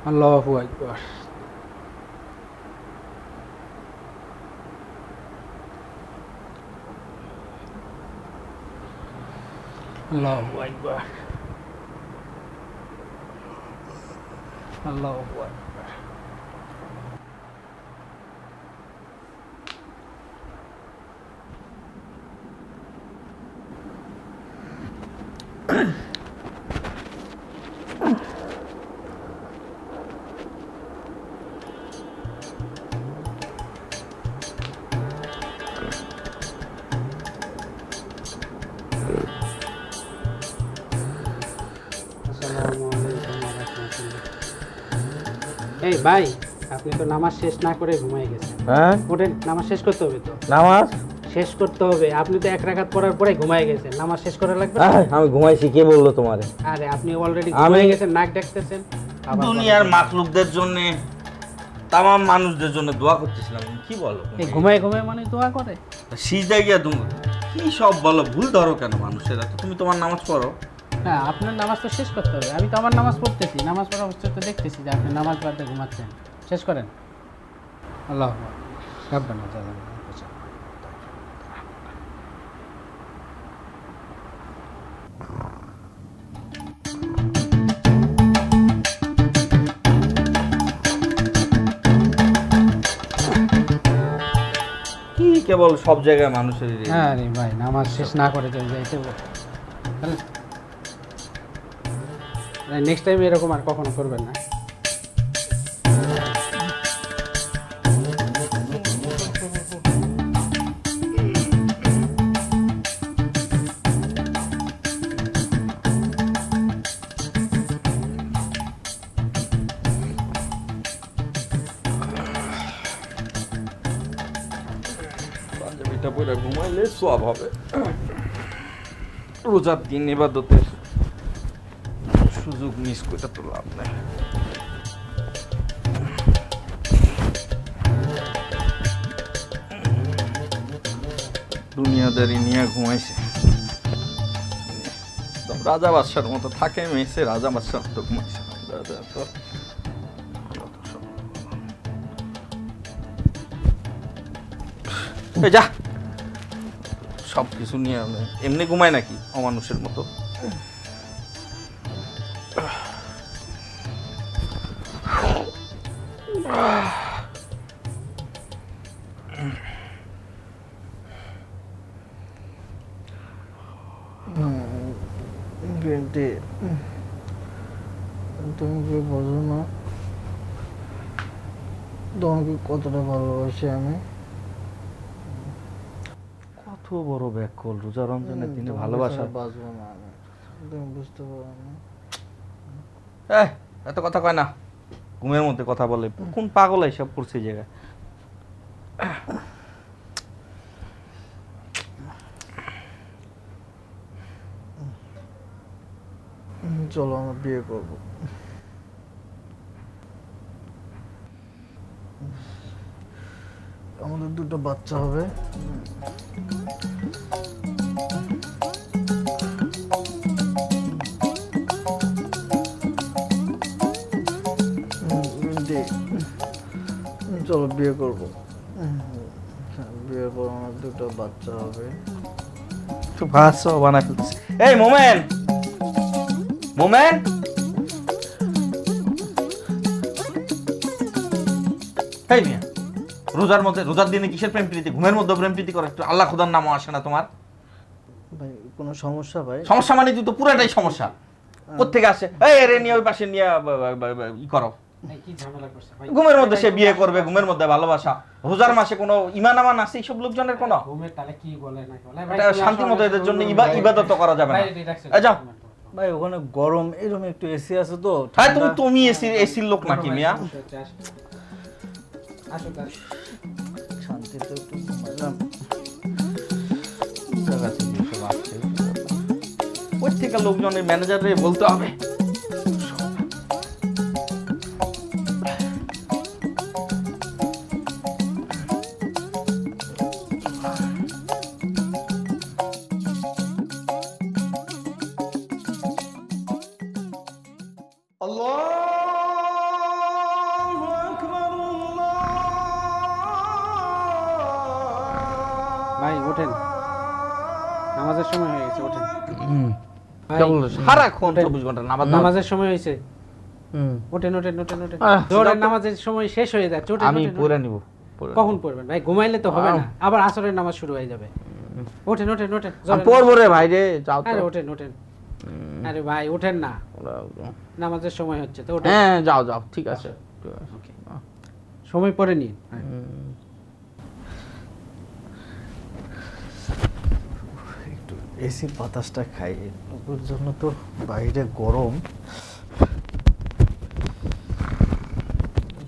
আল্লাহু আকবার। আল্লাহু আকবার। আল্লাহু আকবার। এই ভাই, আপনি তো নামাজ শেষ না করে ঘুমাই গেছেন। হ্যাঁ, ওঠেন, নামাজ শেষ করতে হবে তো। নামাজ শেষ করতে হবে। আপনি তো এক রাকাত পড়ার পরে ঘুমাই গেছেন, নামাজ শেষ করা লাগবে। আমি ঘুমাইছি, কে বললো তোমারে? আরে আপনি অলরেডি ঘুমাই গেছেন, নাক ডাকতেছেন। দুনিয়ার মাখলুকদের জন্য, তামাম মানুষদের জন্য দোয়া করতেছিলাম। কি বলো? এই ঘুমায় ঘুমায় মানে দোয়া করে? সিজদায় গিয়া তুমি কি সব বলো? ভুল ধরো কেন মানুষেরা? তো তুমি তোমার নামাজ পড়ো। হ্যাঁ, আপনার নামাজ তো শেষ করতে হবে। আমি তো আমার নামাজ পড়তেছি, নামাজ পড়া হচ্ছে তো দেখতেছি যে আপনি নামাজ বাদে ঘুমাচ্ছেন। শেষ করেন। আল্লাহ রাব্বানা জালানা কি কেবল সব জায়গায় মানুষের। হ্যাঁ রে ভাই, নামাজ শেষ না করে যাইতে নেক্সট টাইম এরকম আর কখনো করবেন না। পাঞ্জাবিটা পরে ঘুমাইলে সওয়াব হবে। রোজার দিন ইবাদতের সুযোগ মিস করে তো লাভ নাই। দুনিয়াদারি নিয়ে ঘুমাইছে, রাজা বাদশার মতো থাকে মেসে, রাজা বাদশার মতো ঘুমাইছে। যা, সব কিছু নিয়ে এমনি ঘুমায় নাকি অমানুষের মতো? তুমি কি বোঝো না তোমাকে কতটা ভালোবাসি আমি? কত বড় ব্যাকল, রোজা রমজানের দিনে ভালোবাসা। বাঁচবো না আমি, তুমি বুঝতে পারো না। এত কথা কয় না, ঘুমের মধ্যে কথা বলে। কোন পাগল এইসব করছে এই জায়গায়? চলো আমরা বিয়ে করবো। আমাদের দুটো বাচ্চা হবে। চলো বিয়ে করবো। বিয়ের পর আমার দুটো বাচ্চা হবে। তো ভাতও বানাই ফেলতেছে। এই মোমেন, মোমেন, এই মিয়া, রোজার মধ্যে, রোজার দিনে কিসের প্রেম প্রীতি? ঘুমের মধ্যে প্রেম প্রীতি করে? একটু আল্লাহ খোদার নামও আসে না তোমার? ভাই কোনো সমস্যা? ভাই সমস্যা মানে তুই তো পুরাটাই সমস্যা। কোত্থেকে আসে? এই এরে নিয়ে ওই পাশে নিয়ে ই করো। ঘুমের মধ্যে সে বিয়ে করবে, ঘুমের মধ্যে ভালোবাসা। রোজার মাসে কোনো ইমান আমান আছে এইসব লোকজনের? কোনো শান্তি মতো এদের জন্য ইবাদত করা যাবে না। যাও ভাই, ওখানে গরম, এরকম একটু এসি আছে তো। হ্যাঁ, তুমি এসির লোক নাকি মিয়া? শান্তিতে একটু ঘুমাইলাম। ওই থেকে লোকজনের ম্যানেজারে বলতে হবে। ওঠেন, নামাজের সময় হয়ে গেছে, ওঠেন ভাই, সারাক্ষণ 24 ঘন্টা নামাজের সময় হয়েছে, ওঠেন ওঠেন ওঠেন ওঠেন, জোহরের নামাজের সময় শেষ হয়ে যাচ্ছে, ওঠেন আমি ওঠেন, পড়ে ওঠেন। নিব। কখন পড়বেন ভাই? ঘুমাইলে তো হবে না, আবার আসরের নামাজ শুরু হয়ে যাবে। ওঠেন ওঠেন ওঠেন, আমি জোহরের পড়বো রে ভাই রে, যাও আরে তো। ওঠেন ওঠেন, আরে ভাই ওঠেন না, নামাজের সময় হচ্ছে তো, ওঠেন। হ্যাঁ যাও যাও, ঠিক আছে ঠিক আছে। ওকে, সময় পরে নিন। হ্যাঁ। একটু এসি বাতাসটা খাই, ওর জন্য তো বাইরে গরম।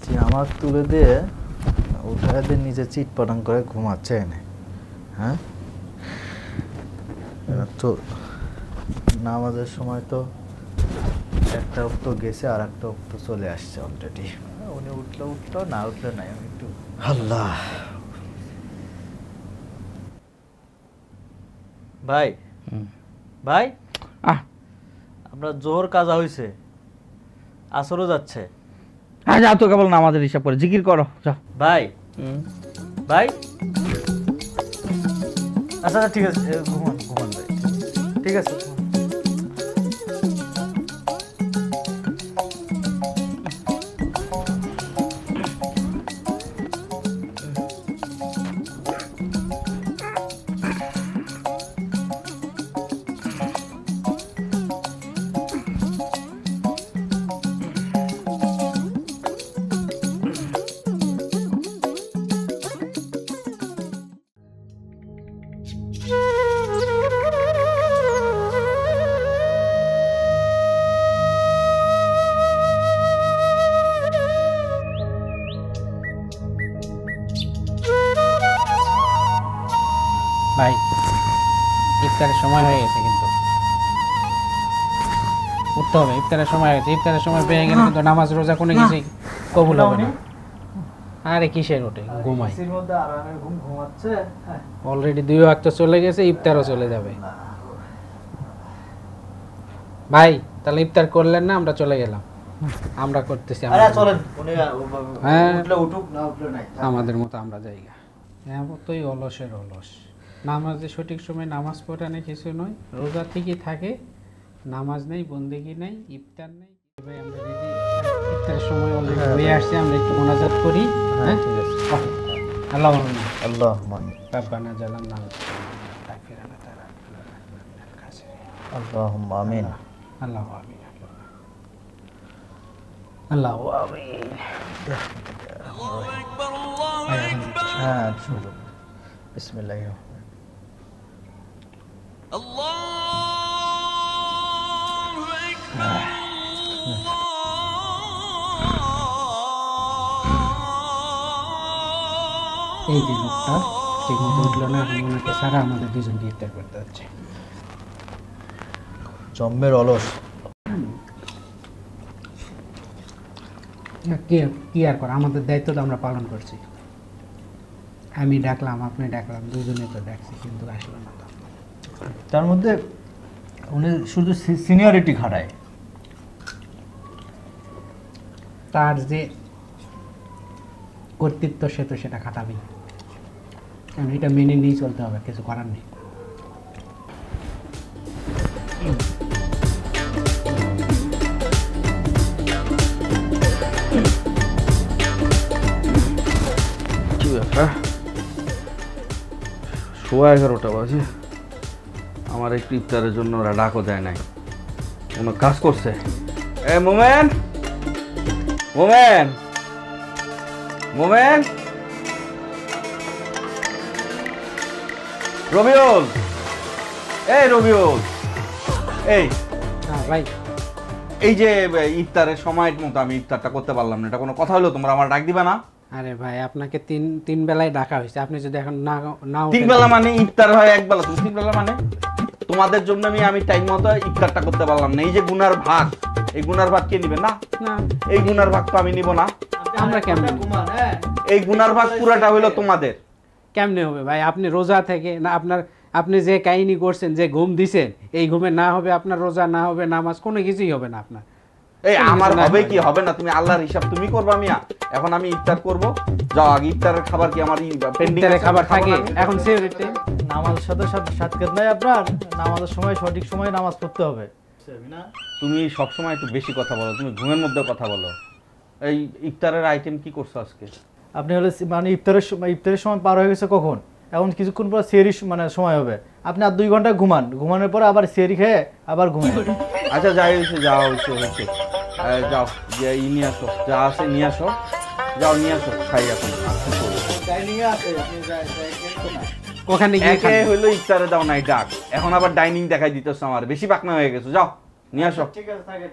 যে আমার তুলে দিয়ে উঠায় দিয়ে নিজে চিটপাটাং করে ঘুমাচ্ছে এনে, হ্যাঁ এবার তো নামাজের সময় তো একটা অক্ত গেছে আর একটা অক্ত চলে আসছে অলরেডি। উনি উঠলো উঠলো, না উঠলে নাই। আমি একটু আল্লাহ ভাই, ভাই আমরা জোহর কাজা হইছে, আসরও যাচ্ছে। হ্যাঁ যাও তো, কেবল নামাজের হিসাব করে জিকির করো, যাও। ভাই ভাই আচ্ছা আচ্ছা ঠিক আছে, ঘুমান ঘুমান ভাই, ঠিক আছে ঘুমান। ভাই ইফতারের সময় হয়ে গেছে, কিন্তু উঠতে হবে, ইফতারের সময় হয়েছে, ইফতারের সময় পেয়ে গেলে কিন্তু নামাজ রোজা কোনো কিছুই কবুল হবে না। আরে কিসের ওঠে, ঘুমাই, এসির মধ্যে আরামে ঘুমাচ্ছে। হ্যাঁ অলরেডি 2 ওয়াক্ত চলে গেছে, ইফতারও চলে যাবে। ভাই তাহলে ইফতার করলেন না, আমরা চলে গেলাম, আমরা করতেছি আরে চলেন, উনি হ্যাঁ। উঠলে উঠুক, না উঠলে নাই। আমাদের মতো আমরা জায়গা এমতই অলসের অলস। নামাজে সঠিক সময় নামাজ পড়া নেই, কিছু নয়, রোজা ঠিকই থাকে, নামাজ নেই, বন্দেগি নেই, ইফতার নেই। ভাই আমরা রেডি, ইফতারের সময় অলরেডি হয়ে আসছে, আমরা একটু মোনাজাত করি। হ্যাঁ ঠিক আছে, আল্লাহ আল্লাহ রাব্বানা জালালনা আল্লাহুম্মা আমিন। আল্লাহ আমিন, আল্লাহ আমিন। হ্যাঁ শুনুন, বিসমিল্লাহির এই যে লোকটা ঠিক মতো উঠলো না, এখন ওনাকে সারা আমাদের দুজনকে ইফতার করতে হচ্ছে। জম্মের অলস। কি আর করা, আমাদের দায়িত্ব তো আমরা পালন করছি। আমি ডাকলাম, আপনি ডাকলাম, দুজনে তো ডাকছি, কিন্তু আসলো না তো। তার মধ্যে উনি শুধু সিনিয়রিটি খাটায়। তার যে কর্তৃত্ব, সে তো সেটা খাটাবেই, কারণ এটা মেনে নিয়েই চলতে হবে, কিছু করার নেই। কি ব্যাপার, 11:15 বাজে, আমার একটু ইফতারের জন্য ওরা ডাকও দেয় নাই, কোনো কাজ করছে। এ মোমেন, মোমেন, মোমেন, রবিউল, এই রবিউল, এই হ্যাঁ ভাই, এই যে ইফতারের সময় মতো আমি ইফতারটা করতে পারলাম না, এটা কোনো কথা হলো? তোমরা আমার ডাক দিবা না? আরে ভাই আপনাকে তিন বেলায় ডাকা হয়েছে, আপনি যদি এখন না 3 বেলা মানে ইফতার হয় 1 বেলা, তুমি 3 বেলা মানে তোমাদের জন্য আমি টাইম মতো ইফতারটা করতে পারলাম না। এই যে গুনার ভাগ, এই গুনার ভাগ কে নিবে? না, না, এই গুনার ভাগ তো আমি নিব না। আমরা কেমনে এই গুনার ভাগ পুরাটা হইলো তোমাদের। কেমনে হবে ভাই? আপনি রোজা থেকে না, আপনি যে কাহিনী করছেন, যে ঘুম দিছেন, এই ঘুমে না হবে আপনার রোজা, না হবে নামাজ, কোনো কিছুই হবে না আপনার। এই কোনো আমার কিছু না হবে করে। কি হবে না তুমি আল্লাহর হিসাব তুমি করবা মিয়া। এখন আমি ইফতার করব, যাও আগে ইফতারের খাবার কি আমার পেন্ডিং ইফতারে খাবার থাকে এখন সেহরির টাইম। নামাজের সাথে সাথে নাই আপনার, নামাজের সময় সঠিক সময়ে নামাজ পড়তে হবে। তুমি সবসময় একটু বেশি কথা বলো, তুমি ঘুমের মধ্যে কথা বলো। এই ইফতারের আইটেম কি করছো আজকে? আপনি হলে মানে ইফতারের সময় পার হয়ে গেছে কখন, এখন কিছুক্ষণ পর সেহরি মানে সময় হবে, আপনি আর 2 ঘন্টা ঘুমান, ঘুমানোর পরে আবার সেহরি খেয়ে আবার ঘুমান। আচ্ছা যাই হয়েছে, যাওয়া হয়েছে হয়েছে, যাও যে নিয়ে আসো, যা আছে নিয়ে আসো, যাও নিয়ে আসো, খাই এখন। ওখানে গিয়ে একে হইলো ইফতারে দাও নাই ডাক, এখন আবার ডাইনিং দেখাই দিতেছ আমার, বেশি পাকনা হয়ে গেছো, যাও নিয়ে আসো। ঠিক আছে থাকেন।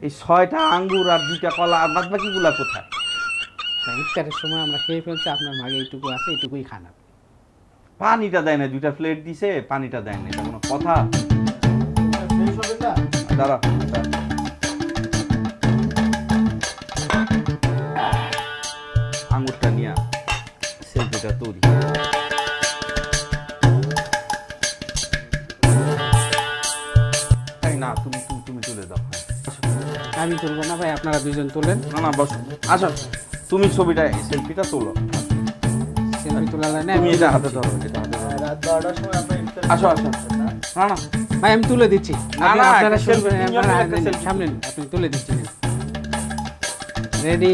এই 6টা আঙ্গুর আর 2টা কলা আর বাদ বাকি গুলা কোথায়? ইফতারের সময় আমরা খেয়ে ফেলছি, আপনার ভাগে এইটুকু আছে, এইটুকুই খান আপনি। পানিটা দেয় না, 2টা প্লেট দিছে, পানিটা দেয় না, এটা কোনো কথা? দাঁড়া, আঙ্গুরটা নিয়া সেলফিটা তৈরি। তাই না, তুমি তুলে দাও। আমি তুলবো না ভাই, আপনারা দুজন তোলেন। না না বসো, আচ্ছা তুমি ছবিটা সেলফিটা তোলো, সেলফি তোলা লাগে না, তুমি আমি এটা হাতে ধরো, এটা হাতে ধরো। রাত 12টার সময় আপনার ইফতার আসো আসো, না না ভাই আমি তুলে দিচ্ছি। না, আপনি না, আপনারা একটা selfie, শুনবেন, তিনজনের আপনারা একটা selfie। সামনে নিন, আপনি তুলে দিচ্ছি। রেডি